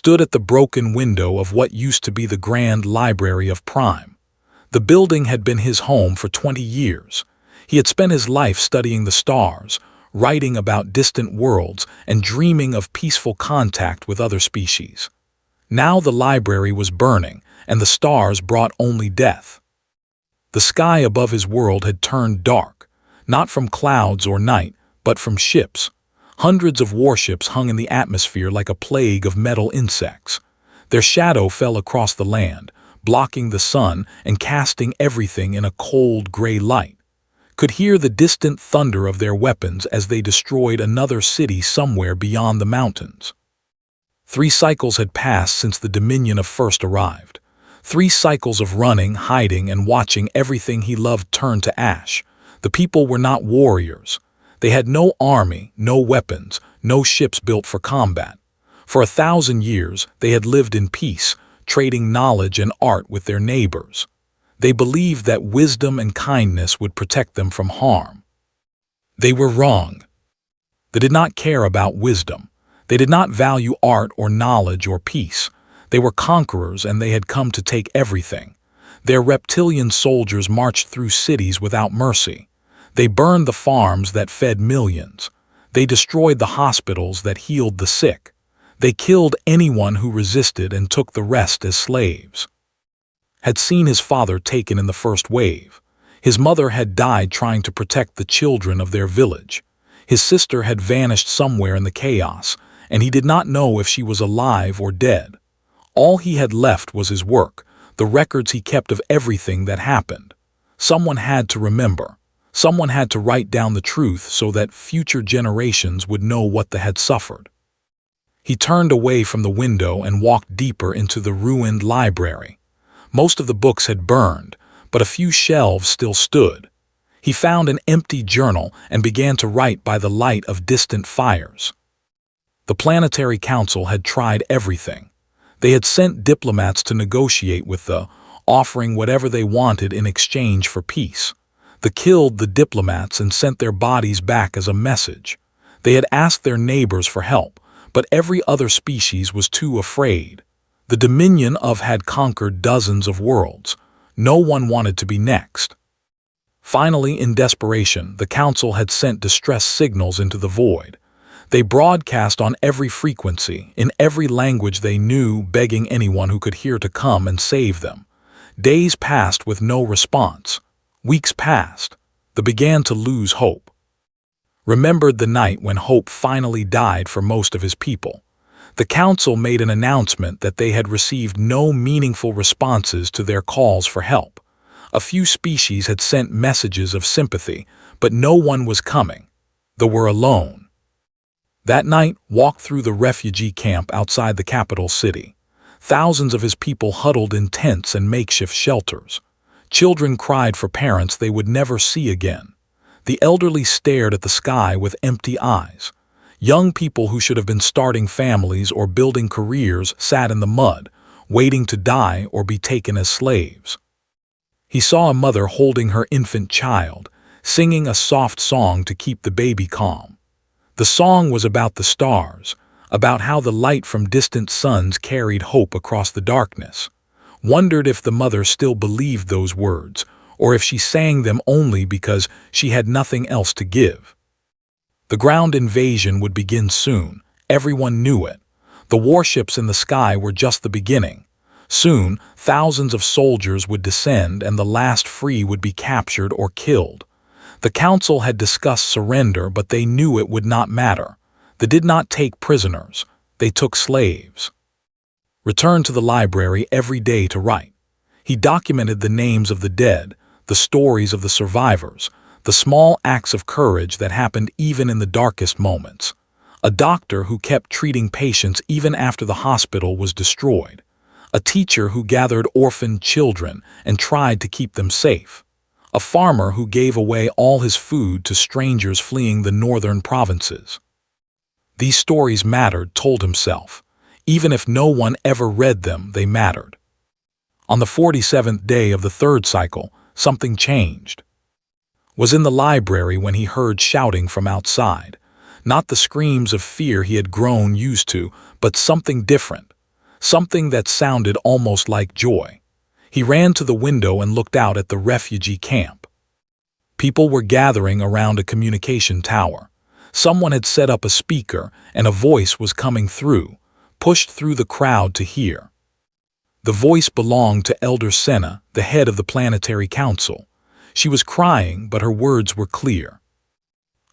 stood at the broken window of what used to be the Grand Library of Prime. The building had been his home for 20 years. He had spent his life studying the stars, writing about distant worlds, and dreaming of peaceful contact with other species. Now the library was burning, and the stars brought only death. The sky above his world had turned dark, not from clouds or night, but from ships. Hundreds of warships hung in the atmosphere like a plague of metal insects. Their shadow fell across the land, blocking the sun and casting everything in a cold gray light. Could hear the distant thunder of their weapons as they destroyed another city somewhere beyond the mountains. 3 cycles had passed since the Dominion of First arrived. 3 cycles of running, hiding, and watching everything he loved turn to ash. The people were not warriors. They had no army, no weapons, no ships built for combat. For 1,000 years, they had lived in peace, trading knowledge and art with their neighbors. They believed that wisdom and kindness would protect them from harm. They were wrong. They did not care about wisdom. They did not value art or knowledge or peace. They were conquerors, and they had come to take everything. Their reptilian soldiers marched through cities without mercy. They burned the farms that fed millions. They destroyed the hospitals that healed the sick. They killed anyone who resisted and took the rest as slaves. Had seen his father taken in the first wave. His mother had died trying to protect the children of their village. His sister had vanished somewhere in the chaos, and he did not know if she was alive or dead. All he had left was his work, the records he kept of everything that happened. Someone had to remember. Someone had to write down the truth so that future generations would know what they had suffered. He turned away from the window and walked deeper into the ruined library. Most of the books had burned, but a few shelves still stood. He found an empty journal and began to write by the light of distant fires. The Planetary Council had tried everything. They had sent diplomats to negotiate with offering whatever they wanted in exchange for peace. They killed the diplomats and sent their bodies back as a message. They had asked their neighbors for help, but every other species was too afraid. The Dominion of had conquered dozens of worlds. No one wanted to be next. Finally, in desperation, the Council had sent distress signals into the void. They broadcast on every frequency, in every language they knew, begging anyone who could hear to come and save them. Days passed with no response. Weeks passed. They began to lose hope. Remembered the night when hope finally died for most of his people. The Council made an announcement that they had received no meaningful responses to their calls for help. A few species had sent messages of sympathy, but no one was coming. They were alone. That night, walked through the refugee camp outside the capital city. Thousands of his people huddled in tents and makeshift shelters. Children cried for parents they would never see again. The elderly stared at the sky with empty eyes. Young people who should have been starting families or building careers sat in the mud, waiting to die or be taken as slaves. He saw a mother holding her infant child, singing a soft song to keep the baby calm. The song was about the stars, about how the light from distant suns carried hope across the darkness. Wondered if the mother still believed those words, or if she sang them only because she had nothing else to give. The ground invasion would begin soon. Everyone knew it. The warships in the sky were just the beginning. Soon, thousands of soldiers would descend and the last free would be captured or killed. The Council had discussed surrender, but they knew it would not matter. They did not take prisoners. They took slaves. Returned to the library every day to write. He documented the names of the dead, the stories of the survivors, the small acts of courage that happened even in the darkest moments. A doctor who kept treating patients even after the hospital was destroyed. A teacher who gathered orphaned children and tried to keep them safe. A farmer who gave away all his food to strangers fleeing the northern provinces. These stories mattered, told himself. Even if no one ever read them, they mattered. On the 47th day of the 3rd cycle, something changed. Was in the library when he heard shouting from outside. Not the screams of fear he had grown used to, but something different. something that sounded almost like joy. He ran to the window and looked out at the refugee camp. People were gathering around a communication tower. Someone had set up a speaker, and a voice was coming through, pushed through the crowd to hear. The voice belonged to Elder Senna, the head of the Planetary Council. She was crying, but her words were clear.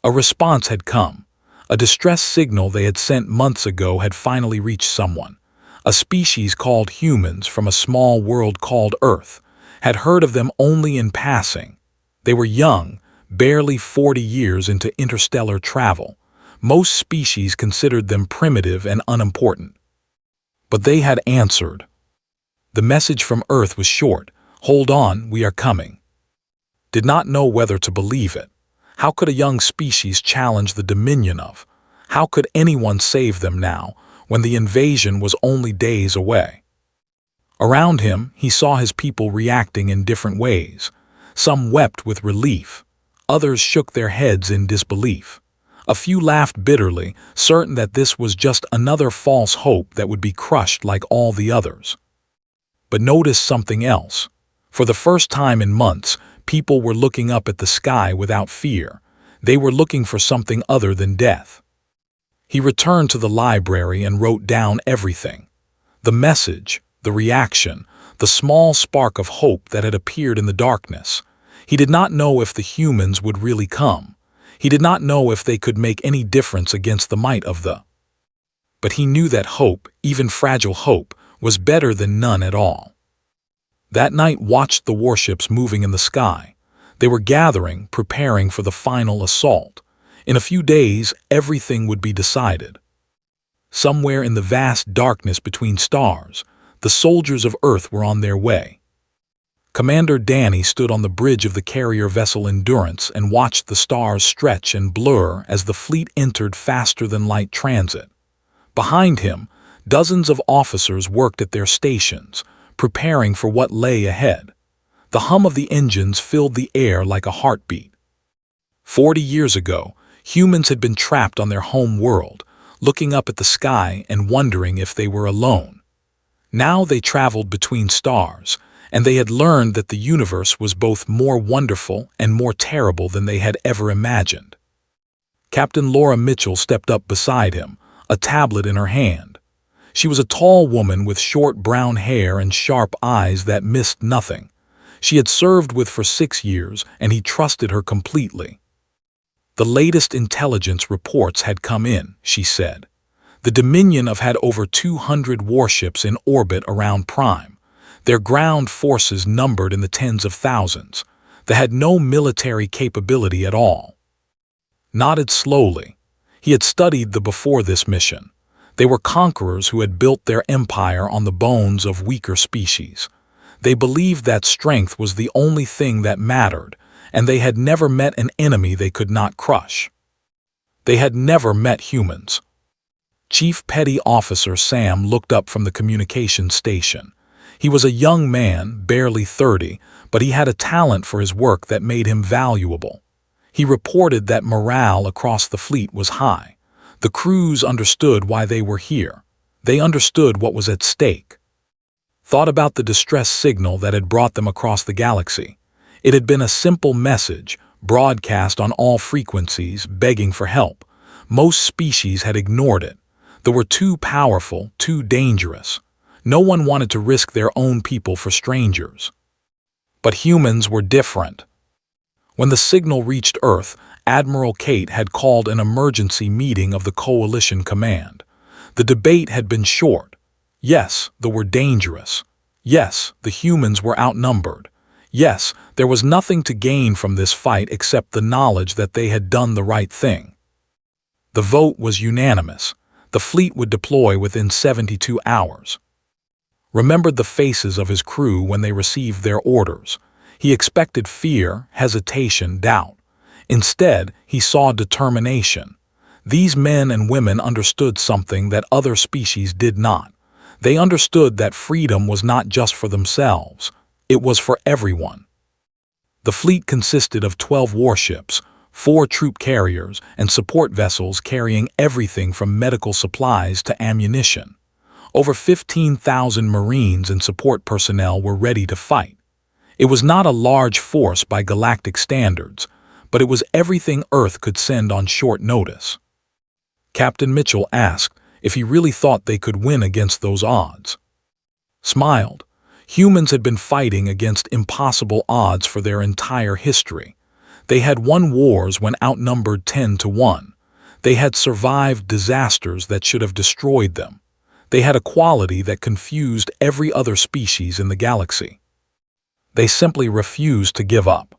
A response had come. A distress signal they had sent months ago had finally reached someone. A species called humans from a small world called Earth had heard of them only in passing. They were young, barely 40 years into interstellar travel. Most species considered them primitive and unimportant. But they had answered. The message from Earth was short: "Hold on, we are coming." Did not know whether to believe it. How could a young species challenge the dominion of? How could anyone save them now, when the invasion was only days away? Around him, he saw his people reacting in different ways. Some wept with relief. Others shook their heads in disbelief. A few laughed bitterly, certain that this was just another false hope that would be crushed like all the others. But notice something else. For the first time in months, people were looking up at the sky without fear. They were looking for something other than death. He returned to the library and wrote down everything. The message, the reaction, the small spark of hope that had appeared in the darkness. He did not know if the humans would really come. He did not know if they could make any difference against the might of the. But he knew that hope, even fragile hope, was better than none at all. That night watched the warships moving in the sky. They were gathering, preparing for the final assault. In a few days, everything would be decided. Somewhere in the vast darkness between stars, the soldiers of Earth were on their way. Commander Danny stood on the bridge of the carrier vessel Endurance and watched the stars stretch and blur as the fleet entered faster-than-light transit. Behind him, dozens of officers worked at their stations, preparing for what lay ahead. The hum of the engines filled the air like a heartbeat. 40 years ago, humans had been trapped on their home world, looking up at the sky and wondering if they were alone. Now they traveled between stars, and they had learned that the universe was both more wonderful and more terrible than they had ever imagined. Captain Laura Mitchell stepped up beside him, a tablet in her hand. She was a tall woman with short brown hair and sharp eyes that missed nothing. She had served with for 6 years, and he trusted her completely. The latest intelligence reports had come in, she said. The Dominion had over 200 warships in orbit around Prime. Their ground forces numbered in the tens of thousands. They had no military capability at all. Nodded slowly. He had studied the before this mission. They were conquerors who had built their empire on the bones of weaker species. They believed that strength was the only thing that mattered, and they had never met an enemy they could not crush. They had never met humans. Chief Petty Officer Sam looked up from the communications station. He was a young man, barely 30, but he had a talent for his work that made him valuable. He reported that morale across the fleet was high. The crews understood why they were here. They understood what was at stake. Thought about the distress signal that had brought them across the galaxy. It had been a simple message, broadcast on all frequencies, begging for help. Most species had ignored it. They were too powerful, too dangerous. No one wanted to risk their own people for strangers. But humans were different. When the signal reached Earth, Admiral Kate had called an emergency meeting of the Coalition Command. The debate had been short. Yes, they were dangerous. Yes, the humans were outnumbered. Yes, there was nothing to gain from this fight except the knowledge that they had done the right thing. The vote was unanimous. The fleet would deploy within 72 hours. Remembered the faces of his crew when they received their orders. He expected fear, hesitation, doubt. Instead, he saw determination. These men and women understood something that other species did not. They understood that freedom was not just for themselves. It was for everyone. The fleet consisted of 12 warships, 4 troop carriers, and support vessels carrying everything from medical supplies to ammunition. Over 15,000 Marines and support personnel were ready to fight. It was not a large force by galactic standards, but it was everything Earth could send on short notice. Captain Mitchell asked if he really thought they could win against those odds. Smiled. Humans had been fighting against impossible odds for their entire history. They had won wars when outnumbered 10 to 1. They had survived disasters that should have destroyed them. They had a quality that confused every other species in the galaxy. They simply refused to give up.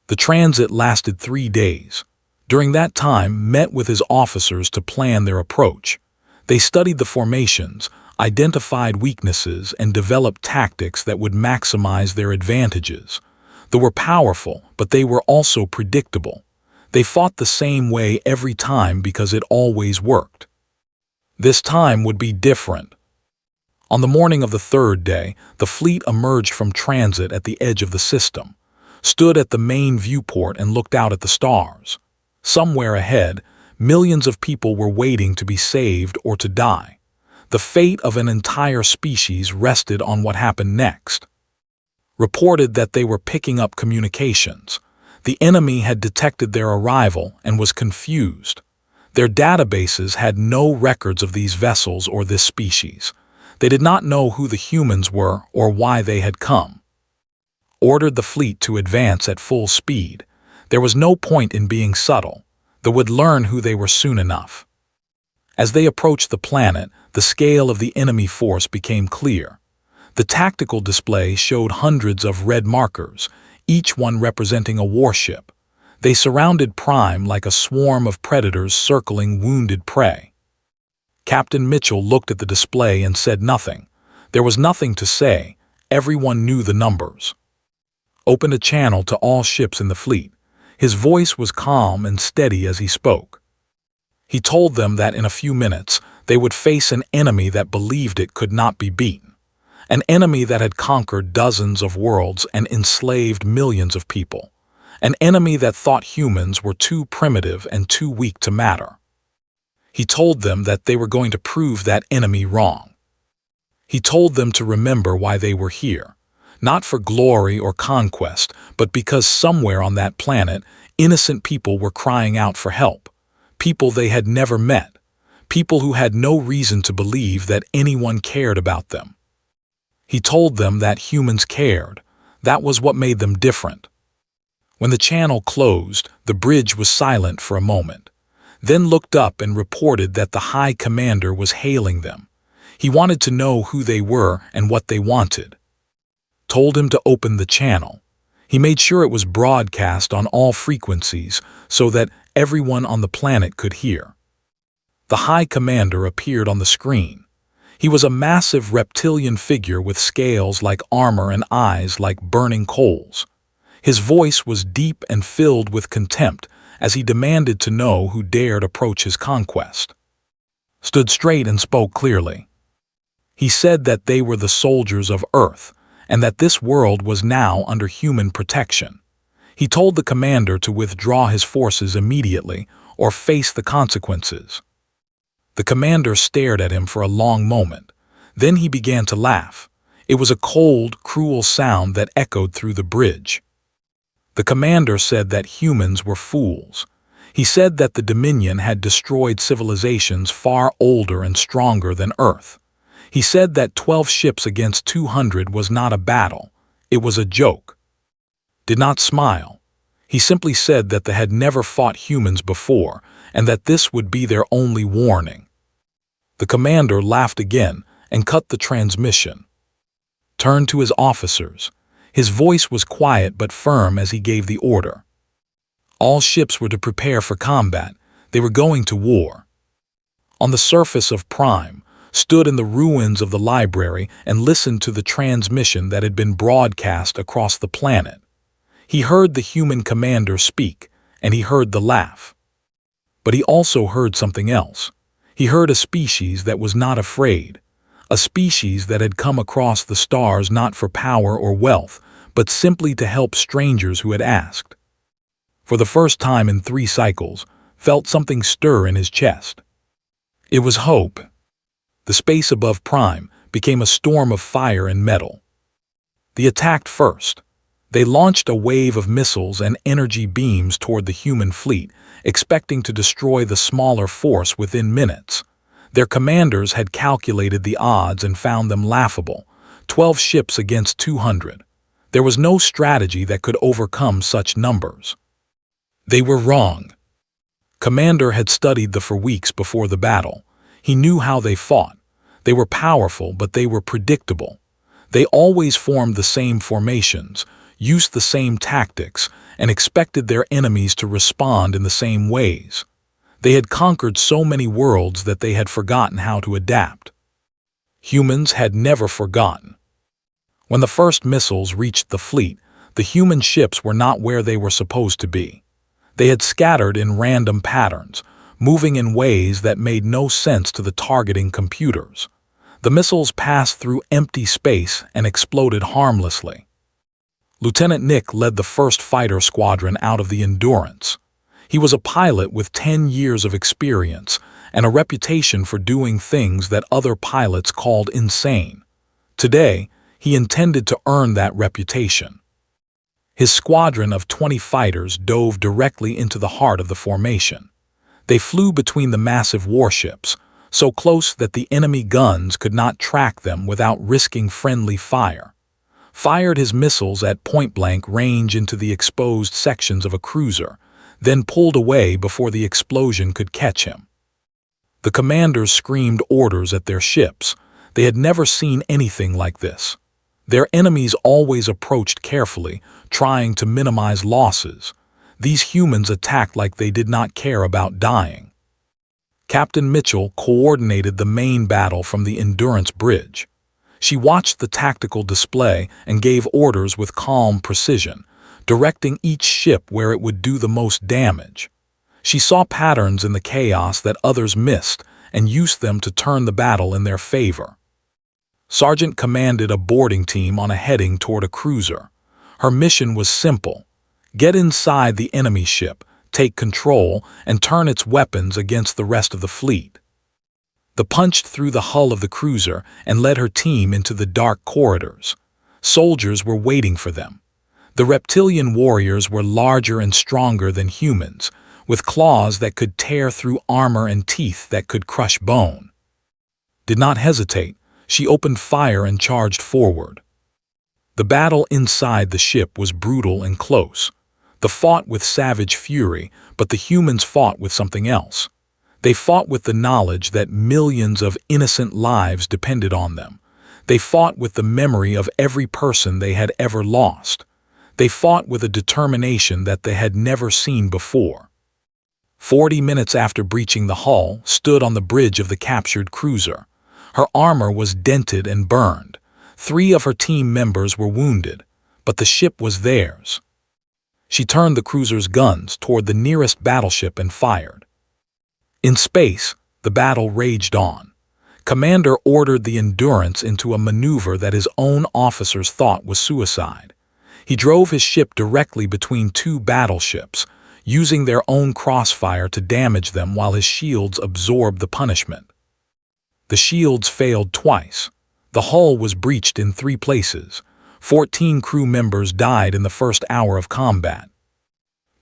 The transit lasted 3 days. During that time, met with his officers to plan their approach. They studied the formations, identified weaknesses, and developed tactics that would maximize their advantages. They were powerful, but they were also predictable. They fought the same way every time because it always worked. This time would be different. On the morning of the third day, the fleet emerged from transit at the edge of the system, stood at the main viewport and looked out at the stars. Somewhere ahead, millions of people were waiting to be saved or to die. The fate of an entire species rested on what happened next. Reported that they were picking up communications. The enemy had detected their arrival and was confused. Their databases had no records of these vessels or this species. They did not know who the humans were or why they had come. Ordered the fleet to advance at full speed. There was no point in being subtle. They would learn who they were soon enough. As they approached the planet, the scale of the enemy force became clear. The tactical display showed hundreds of red markers, each one representing a warship. They surrounded Prime like a swarm of predators circling wounded prey. Captain Mitchell looked at the display and said nothing. There was nothing to say. Everyone knew the numbers. Opened a channel to all ships in the fleet. His voice was calm and steady as he spoke. He told them that in a few minutes they would face an enemy that believed it could not be beaten. An enemy that had conquered dozens of worlds and enslaved millions of people. An enemy that thought humans were too primitive and too weak to matter. He told them that they were going to prove that enemy wrong. He told them to remember why they were here, not for glory or conquest, but because somewhere on that planet, innocent people were crying out for help, people they had never met, people who had no reason to believe that anyone cared about them. He told them that humans cared. That was what made them different. When the channel closed, the bridge was silent for a moment, then looked up and reported that the High Commander was hailing them. He wanted to know who they were and what they wanted. Told him to open the channel. He made sure it was broadcast on all frequencies so that everyone on the planet could hear. The High Commander appeared on the screen. He was a massive reptilian figure with scales like armor and eyes like burning coals. His voice was deep and filled with contempt as he demanded to know who dared approach his conquest. Stood straight and spoke clearly. He said that they were the soldiers of Earth and that this world was now under human protection. He told the commander to withdraw his forces immediately or face the consequences. The commander stared at him for a long moment. Then he began to laugh. It was a cold, cruel sound that echoed through the bridge. The commander said that humans were fools. He said that the Dominion had destroyed civilizations far older and stronger than Earth. He said that 12 ships against 200 was not a battle. It was a joke. Did not smile. He simply said that they had never fought humans before and that this would be their only warning. The commander laughed again and cut the transmission. Turned to his officers. His voice was quiet but firm as he gave the order. All ships were to prepare for combat. They were going to war. On the surface of Prime, stood in the ruins of the library and listened to the transmission that had been broadcast across the planet. He heard the human commander speak, and he heard the laugh. But he also heard something else. He heard a species that was not afraid, a species that had come across the stars not for power or wealth, but simply to help strangers who had asked. For the first time in 3 cycles, felt something stir in his chest. It was hope. The space above Prime became a storm of fire and metal. They attacked first. They launched a wave of missiles and energy beams toward the human fleet, expecting to destroy the smaller force within minutes. Their commanders had calculated the odds and found them laughable. 12 ships against 200. There was no strategy that could overcome such numbers. They were wrong. Commander had studied them for weeks before the battle. He knew how they fought. They were powerful, but they were predictable. They always formed the same formations, used the same tactics, and expected their enemies to respond in the same ways. They had conquered so many worlds that they had forgotten how to adapt. Humans had never forgotten. When the first missiles reached the fleet, the human ships were not where they were supposed to be. They had scattered in random patterns, moving in ways that made no sense to the targeting computers. The missiles passed through empty space and exploded harmlessly. Lieutenant Nick led the first fighter squadron out of the Endurance. He was a pilot with 10 years of experience and a reputation for doing things that other pilots called insane. Today, he intended to earn that reputation. His squadron of 20 fighters dove directly into the heart of the formation. They flew between the massive warships, so close that the enemy guns could not track them without risking friendly fire. Fired his missiles at point-blank range into the exposed sections of a cruiser, then pulled away before the explosion could catch him. The commanders screamed orders at their ships. They had never seen anything like this. Their enemies always approached carefully, trying to minimize losses. These humans attacked like they did not care about dying. Captain Mitchell coordinated the main battle from the Endurance bridge. She watched the tactical display and gave orders with calm precision, directing each ship where it would do the most damage. She saw patterns in the chaos that others missed and used them to turn the battle in their favor. Sergeant commanded a boarding team on a heading toward a cruiser. Her mission was simple: get inside the enemy ship, take control, and turn its weapons against the rest of the fleet. They punched through the hull of the cruiser and led her team into the dark corridors. Soldiers were waiting for them. The reptilian warriors were larger and stronger than humans, with claws that could tear through armor and teeth that could crush bone. Did not hesitate. She opened fire and charged forward. The battle inside the ship was brutal and close. They fought with savage fury, but the humans fought with something else. They fought with the knowledge that millions of innocent lives depended on them. They fought with the memory of every person they had ever lost. They fought with a determination that they had never seen before. 40 minutes after breaching the hull, stood on the bridge of the captured cruiser. Her armor was dented and burned. 3 of her team members were wounded, but the ship was theirs. She turned the cruiser's guns toward the nearest battleship and fired. In space, the battle raged on. Commander ordered the Endurance into a maneuver that his own officers thought was suicide. He drove his ship directly between 2 battleships, using their own crossfire to damage them while his shields absorbed the punishment. The shields failed twice. The hull was breached in 3 places. 14 crew members died in the first hour of combat.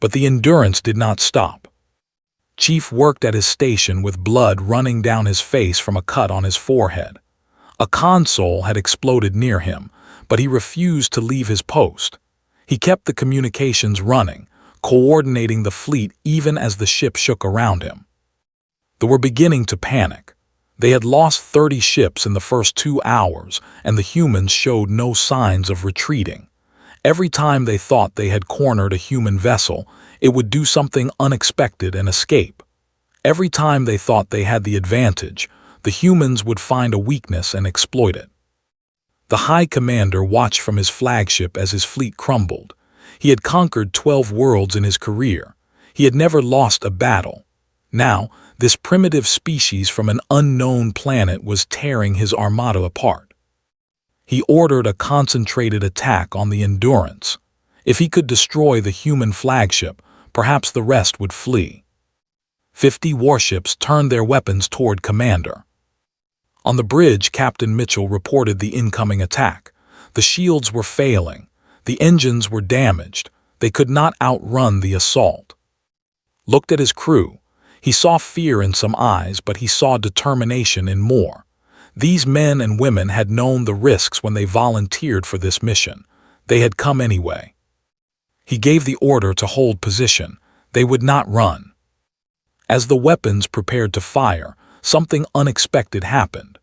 But the Endurance did not stop. Chief worked at his station with blood running down his face from a cut on his forehead. A console had exploded near him, but he refused to leave his post. He kept the communications running, coordinating the fleet even as the ship shook around him. They were beginning to panic. They had lost 30 ships in the first 2 hours, and the humans showed no signs of retreating. Every time they thought they had cornered a human vessel, it would do something unexpected and escape. Every time they thought they had the advantage, the humans would find a weakness and exploit it. The High Commander watched from his flagship as his fleet crumbled. He had conquered 12 worlds in his career. He had never lost a battle. Now, this primitive species from an unknown planet was tearing his armada apart. He ordered a concentrated attack on the Endurance. If he could destroy the human flagship, perhaps the rest would flee. 50 warships turned their weapons toward Commander. On the bridge, Captain Mitchell reported the incoming attack. The shields were failing. The engines were damaged. They could not outrun the assault. Looked at his crew. He saw fear in some eyes, but he saw determination in more. These men and women had known the risks when they volunteered for this mission. They had come anyway. He gave the order to hold position. They would not run. As the weapons prepared to fire, something unexpected happened.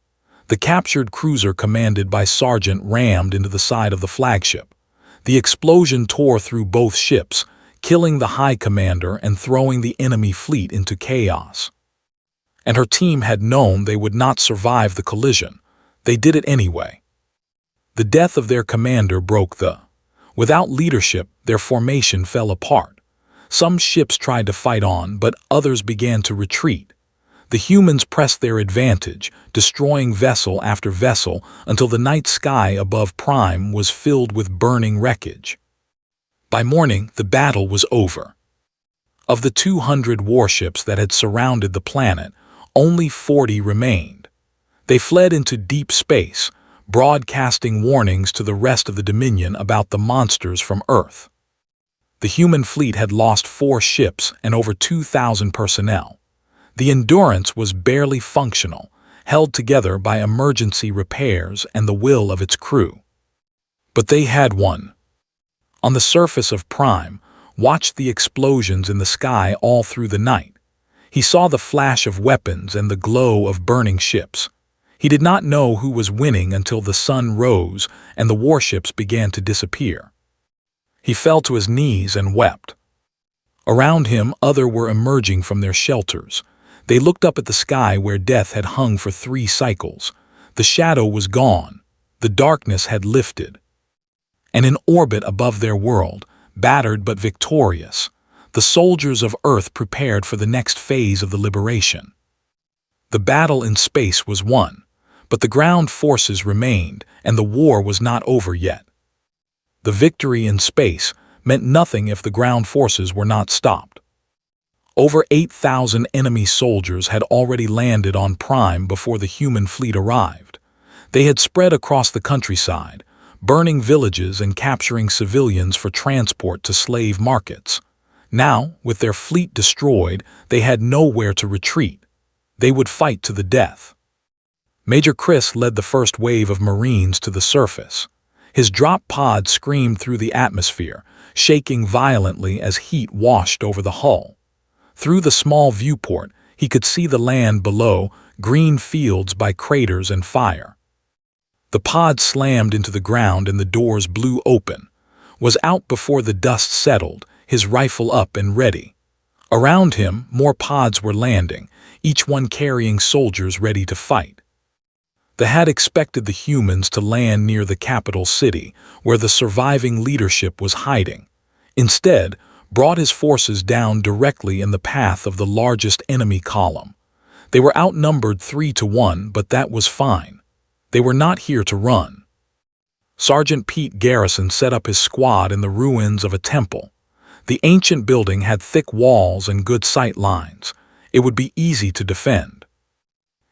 The captured cruiser commanded by Sargent rammed into the side of the flagship. The explosion tore through both ships, killing the high commander and throwing the enemy fleet into chaos. And her team had known they would not survive the collision. They did it anyway. The death of their commander broke the. Without leadership, their formation fell apart. Some ships tried to fight on, but others began to retreat. The humans pressed their advantage, destroying vessel after vessel until the night sky above Prime was filled with burning wreckage. By morning, the battle was over. Of the 200 warships that had surrounded the planet, only 40 remained. They fled into deep space, broadcasting warnings to the rest of the Dominion about the monsters from Earth. The human fleet had lost 4 ships and over 2,000 personnel. The Endurance was barely functional, held together by emergency repairs and the will of its crew. But they had won. On the surface of Prime, watched the explosions in the sky all through the night. He saw the flash of weapons and the glow of burning ships. He did not know who was winning until the sun rose and the warships began to disappear. He fell to his knees and wept. Around him, others were emerging from their shelters. They looked up at the sky where death had hung for 3 cycles. The shadow was gone. The darkness had lifted. And in orbit above their world, battered but victorious, the soldiers of Earth prepared for the next phase of the liberation. The battle in space was won, but the ground forces remained, and the war was not over yet. The victory in space meant nothing if the ground forces were not stopped. Over 8,000 enemy soldiers had already landed on Prime before the human fleet arrived. They had spread across the countryside, burning villages and capturing civilians for transport to slave markets. Now, with their fleet destroyed, they had nowhere to retreat. They would fight to the death. Major Chris led the first wave of Marines to the surface. His drop pod screamed through the atmosphere, shaking violently as heat washed over the hull. Through the small viewport, he could see the land below, green fields by craters and fire. The pod slammed into the ground and the doors blew open. Was out before the dust settled, his rifle up and ready. Around him, more pods were landing, each one carrying soldiers ready to fight. They had expected the humans to land near the capital city, where the surviving leadership was hiding. Instead, brought his forces down directly in the path of the largest enemy column. They were outnumbered 3-1, but that was fine. They were not here to run. Sergeant Pete Garrison set up his squad in the ruins of a temple. The ancient building had thick walls and good sight lines. It would be easy to defend.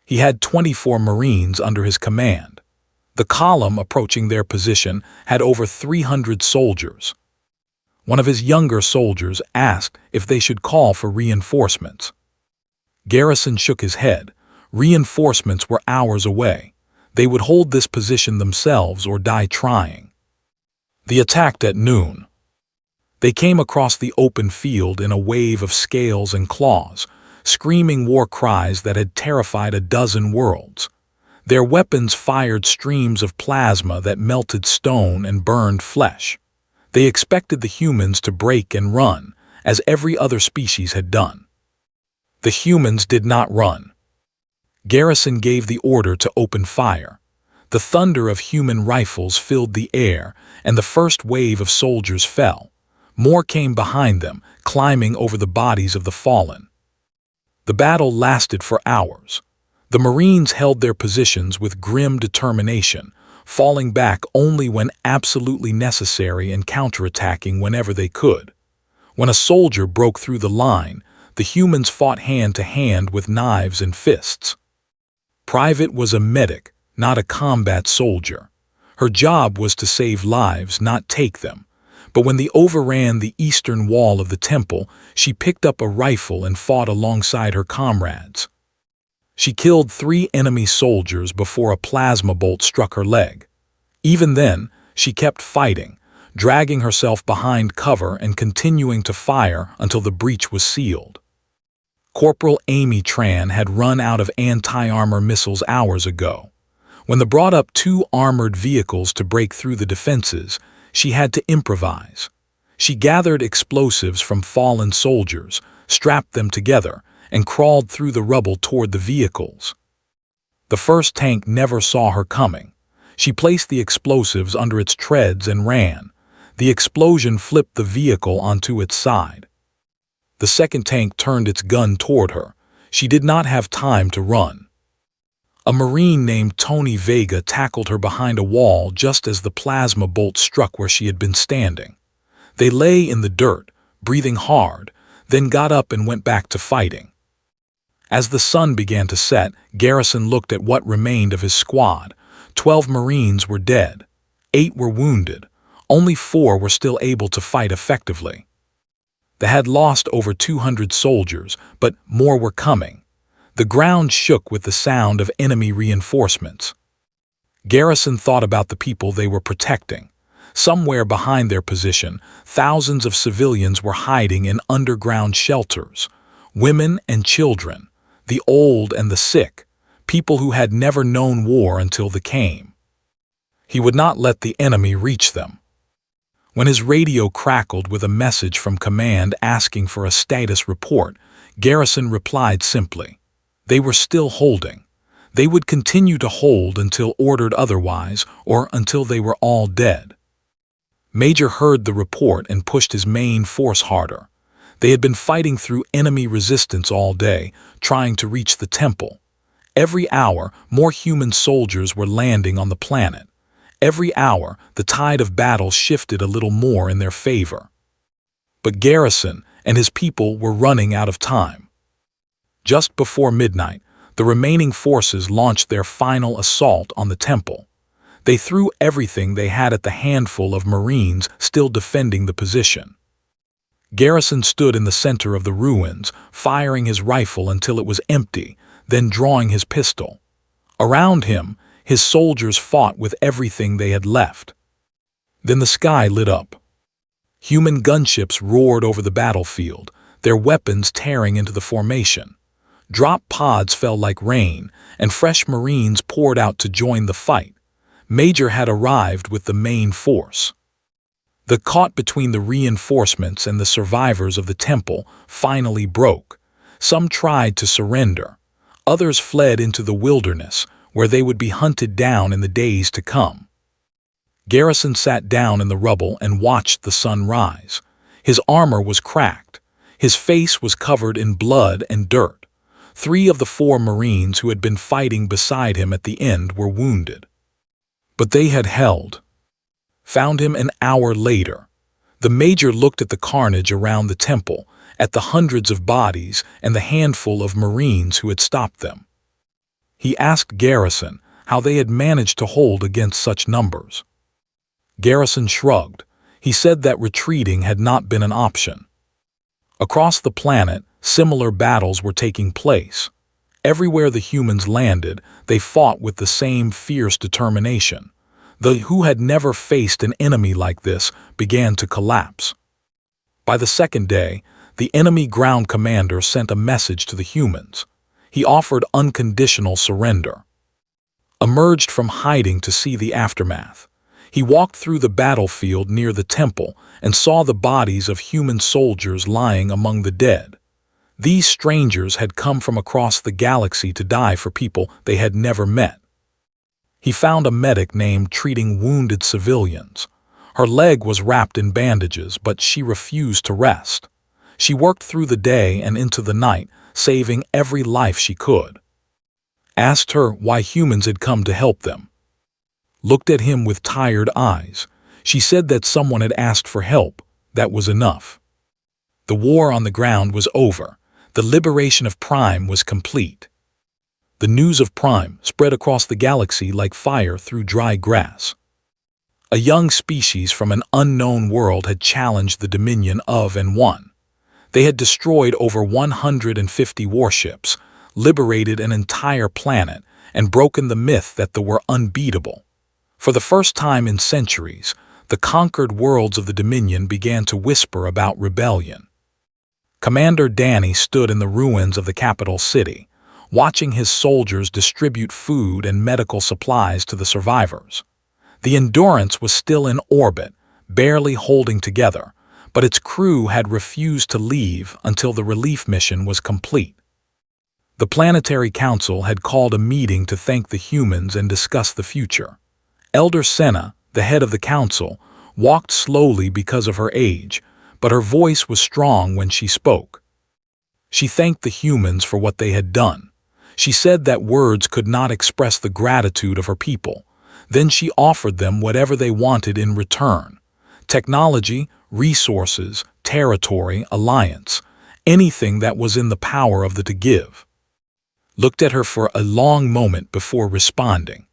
He had 24 Marines under his command. The column approaching their position had over 300 soldiers. One of his younger soldiers asked if they should call for reinforcements. Garrison shook his head. Reinforcements were hours away. They would hold this position themselves or die trying. They attacked at noon. They came across the open field in a wave of scales and claws, screaming war cries that had terrified a dozen worlds. Their weapons fired streams of plasma that melted stone and burned flesh. They expected the humans to break and run, as every other species had done. The humans did not run. Garrison gave the order to open fire. The thunder of human rifles filled the air, and the first wave of soldiers fell. More came behind them, climbing over the bodies of the fallen. The battle lasted for hours. The Marines held their positions with grim determination, falling back only when absolutely necessary and counterattacking whenever they could. When a soldier broke through the line, the humans fought hand to hand with knives and fists. Private was a medic, not a combat soldier. Her job was to save lives, not take them. But when they overran the eastern wall of the temple, she picked up a rifle and fought alongside her comrades. She killed 3 enemy soldiers before a plasma bolt struck her leg. Even then, she kept fighting, dragging herself behind cover and continuing to fire until the breach was sealed. Corporal Amy Tran had run out of anti-armor missiles hours ago. When they brought up 2 armored vehicles to break through the defenses, she had to improvise. She gathered explosives from fallen soldiers, strapped them together, and crawled through the rubble toward the vehicles. The first tank never saw her coming. She placed the explosives under its treads and ran. The explosion flipped the vehicle onto its side. The second tank turned its gun toward her. She did not have time to run. A Marine named Tony Vega tackled her behind a wall just as the plasma bolt struck where she had been standing. They lay in the dirt, breathing hard, then got up and went back to fighting. As the sun began to set, Garrison looked at what remained of his squad. 12 Marines were dead. 8 were wounded. Only 4 were still able to fight effectively. They had lost over 200 soldiers, but more were coming. The ground shook with the sound of enemy reinforcements. Garrison thought about the people they were protecting. Somewhere behind their position, thousands of civilians were hiding in underground shelters. Women and children, the old and the sick, people who had never known war until they came. He would not let the enemy reach them. When his radio crackled with a message from command asking for a status report, Garrison replied simply. They were still holding. They would continue to hold until ordered otherwise or until they were all dead. Major heard the report and pushed his main force harder. They had been fighting through enemy resistance all day, trying to reach the temple. Every hour, more human soldiers were landing on the planet. Every hour, the tide of battle shifted a little more in their favor. But Garrison and his people were running out of time. Just before midnight, the remaining forces launched their final assault on the temple. They threw everything they had at the handful of Marines still defending the position. Garrison stood in the center of the ruins, firing his rifle until it was empty, then drawing his pistol. Around him, his soldiers fought with everything they had left. Then the sky lit up. Human gunships roared over the battlefield, their weapons tearing into the formation. Drop pods fell like rain, and fresh Marines poured out to join the fight. Major had arrived with the main force. The caught between the reinforcements and the survivors of the temple finally broke. Some tried to surrender. Others fled into the wilderness, where they would be hunted down in the days to come. Garrison sat down in the rubble and watched the sun rise. His armor was cracked. His face was covered in blood and dirt. 3 of the 4 Marines who had been fighting beside him at the end were wounded. But they had held. Found him an hour later. The major looked at the carnage around the temple, at the hundreds of bodies and the handful of Marines who had stopped them. He asked Garrison how they had managed to hold against such numbers. Garrison shrugged. He said that retreating had not been an option. Across the planet, similar battles were taking place. Everywhere the humans landed, they fought with the same fierce determination. They who had never faced an enemy like this began to collapse. By the second day, the enemy ground commander sent a message to the humans. He offered unconditional surrender. Emerged from hiding to see the aftermath. He walked through the battlefield near the temple and saw the bodies of human soldiers lying among the dead. These strangers had come from across the galaxy to die for people they had never met. He found a medic named treating wounded civilians. Her leg was wrapped in bandages, but she refused to rest. She worked through the day and into the night, saving every life she could. Asked her why humans had come to help them. Looked at him with tired eyes. She said that someone had asked for help. That was enough. The war on the ground was over. The liberation of Prime was complete. The news of Prime spread across the galaxy like fire through dry grass. A young species from an unknown world had challenged the dominion of and won. They had destroyed over 150 warships, liberated an entire planet, and broken the myth that they were unbeatable. For the first time in centuries, the conquered worlds of the Dominion began to whisper about rebellion. Commander Danny stood in the ruins of the capital city, watching his soldiers distribute food and medical supplies to the survivors. The Endurance was still in orbit, barely holding together, but its crew had refused to leave until the relief mission was complete. The Planetary Council had called a meeting to thank the humans and discuss the future. Elder Senna, the head of the council, walked slowly because of her age, but her voice was strong when she spoke. She thanked the humans for what they had done. She said that words could not express the gratitude of her people. Then she offered them whatever they wanted in return: technology, resources, territory, alliance, anything that was in the power of the to give. Looked at her for a long moment before responding.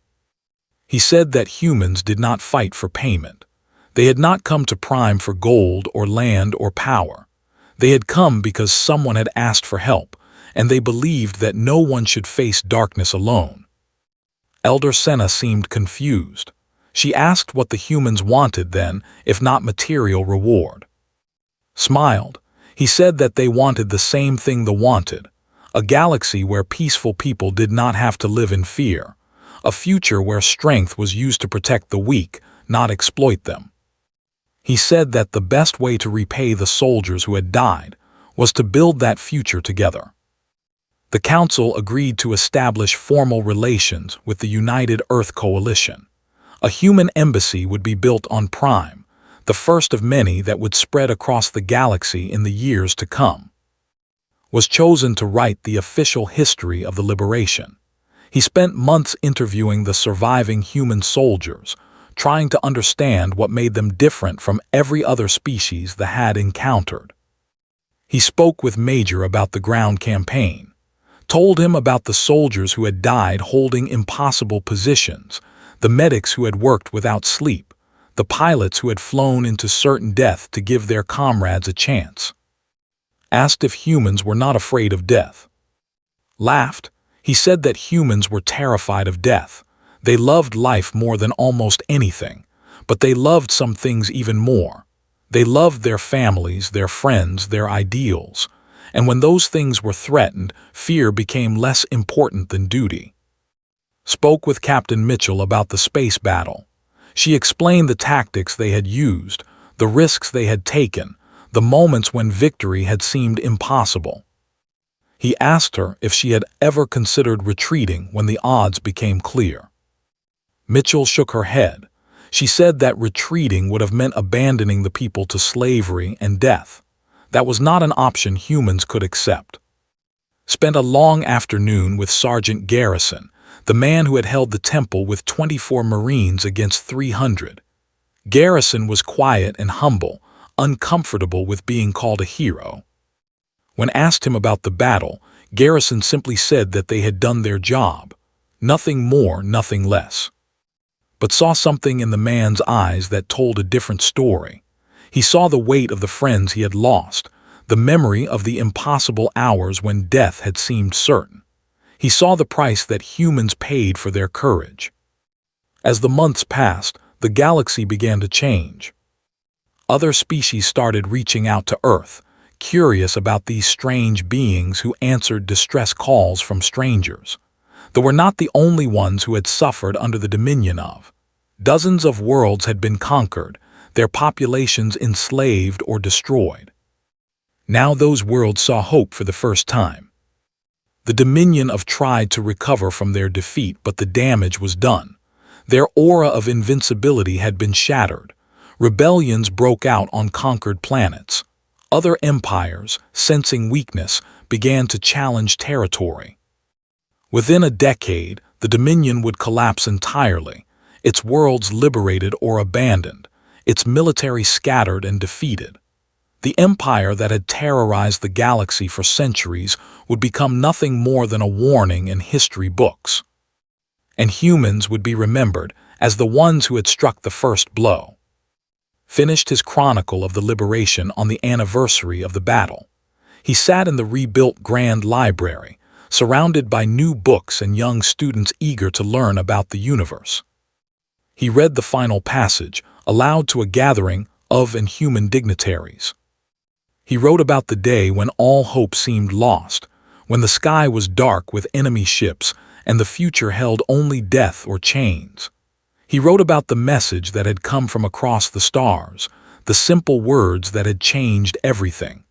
He said that humans did not fight for payment. They had not come to Prime for gold or land or power. They had come because someone had asked for help, and they believed that no one should face darkness alone. Elder Senna seemed confused. She asked what the humans wanted then, if not material reward. Smiled. He said that they wanted the same thing they wanted: a galaxy where peaceful people did not have to live in fear, a future where strength was used to protect the weak, not exploit them. He said that the best way to repay the soldiers who had died was to build that future together. The Council agreed to establish formal relations with the United Earth Coalition. A human embassy would be built on Prime, the first of many that would spread across the galaxy in the years to come. Was chosen to write the official history of the liberation. He spent months interviewing the surviving human soldiers, trying to understand what made them different from every other species they had encountered. He spoke with Major about the ground campaign, told him about the soldiers who had died holding impossible positions, the medics who had worked without sleep, the pilots who had flown into certain death to give their comrades a chance. Asked if humans were not afraid of death. Laughed. He said that humans were terrified of death. They loved life more than almost anything, but they loved some things even more. They loved their families, their friends, their ideals, and when those things were threatened, fear became less important than duty. Spoke with Captain Mitchell about the space battle. She explained the tactics they had used, the risks they had taken, the moments when victory had seemed impossible. He asked her if she had ever considered retreating when the odds became clear. Mitchell shook her head. She said that retreating would have meant abandoning the people to slavery and death. That was not an option humans could accept. Spent a long afternoon with Sergeant Garrison, the man who had held the temple with 24 Marines against 300. Garrison was quiet and humble, uncomfortable with being called a hero. When asked him about the battle, Garrison simply said that they had done their job. Nothing more, nothing less. But saw something in the man's eyes that told a different story. He saw the weight of the friends he had lost, the memory of the impossible hours when death had seemed certain. He saw the price that humans paid for their courage. As the months passed, the galaxy began to change. Other species started reaching out to Earth, curious about these strange beings who answered distress calls from strangers. They were not the only ones who had suffered under the dominion of. Dozens of worlds had been conquered, their populations enslaved or destroyed. Now those worlds saw hope for the first time. The Dominion of tried to recover from their defeat, but the damage was done. Their aura of invincibility had been shattered. Rebellions broke out on conquered planets. Other empires, sensing weakness, began to challenge territory. Within a decade, the Dominion would collapse entirely, its worlds liberated or abandoned, its military scattered and defeated. The empire that had terrorized the galaxy for centuries would become nothing more than a warning in history books. And humans would be remembered as the ones who had struck the first blow. Finished his chronicle of the liberation on the anniversary of the battle. He sat in the rebuilt Grand Library, surrounded by new books and young students eager to learn about the universe. He read the final passage, aloud to a gathering of inhuman dignitaries. He wrote about the day when all hope seemed lost, when the sky was dark with enemy ships and the future held only death or chains. He wrote about the message that had come from across the stars, the simple words that had changed everything.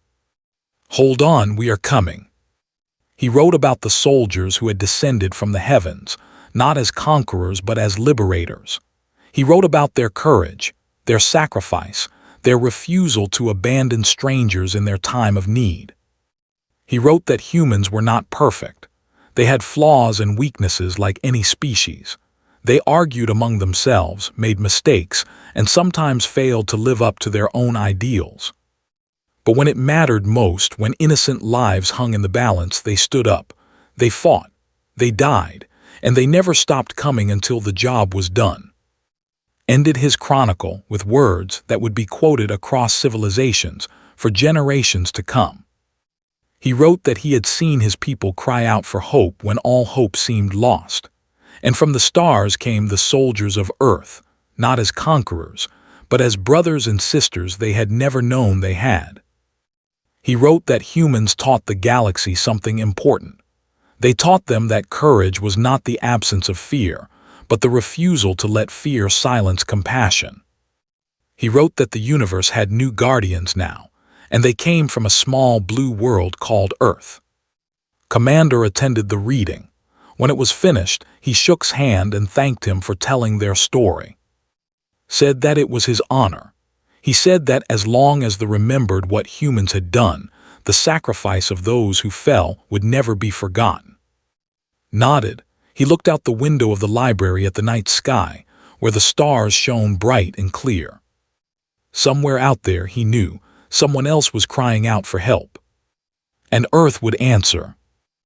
"Hold on, we are coming." He wrote about the soldiers who had descended from the heavens, not as conquerors but as liberators. He wrote about their courage, their sacrifice, their refusal to abandon strangers in their time of need. He wrote that humans were not perfect. They had flaws and weaknesses like any species. They argued among themselves, made mistakes, and sometimes failed to live up to their own ideals. But when it mattered most, when innocent lives hung in the balance, they stood up, they fought, they died, and they never stopped coming until the job was done. Ended his chronicle with words that would be quoted across civilizations for generations to come. He wrote that he had seen his people cry out for hope when all hope seemed lost. And from the stars came the soldiers of Earth, not as conquerors, but as brothers and sisters they had never known they had. He wrote that humans taught the galaxy something important. They taught them that courage was not the absence of fear, but the refusal to let fear silence compassion. He wrote that the universe had new guardians now, and they came from a small blue world called Earth. Commander attended the reading. When it was finished, he shook his hand and thanked him for telling their story. Said that it was his honor. He said that as long as they remembered what humans had done, the sacrifice of those who fell would never be forgotten. Nodded, he looked out the window of the library at the night sky, where the stars shone bright and clear. Somewhere out there, he knew, someone else was crying out for help. And Earth would answer,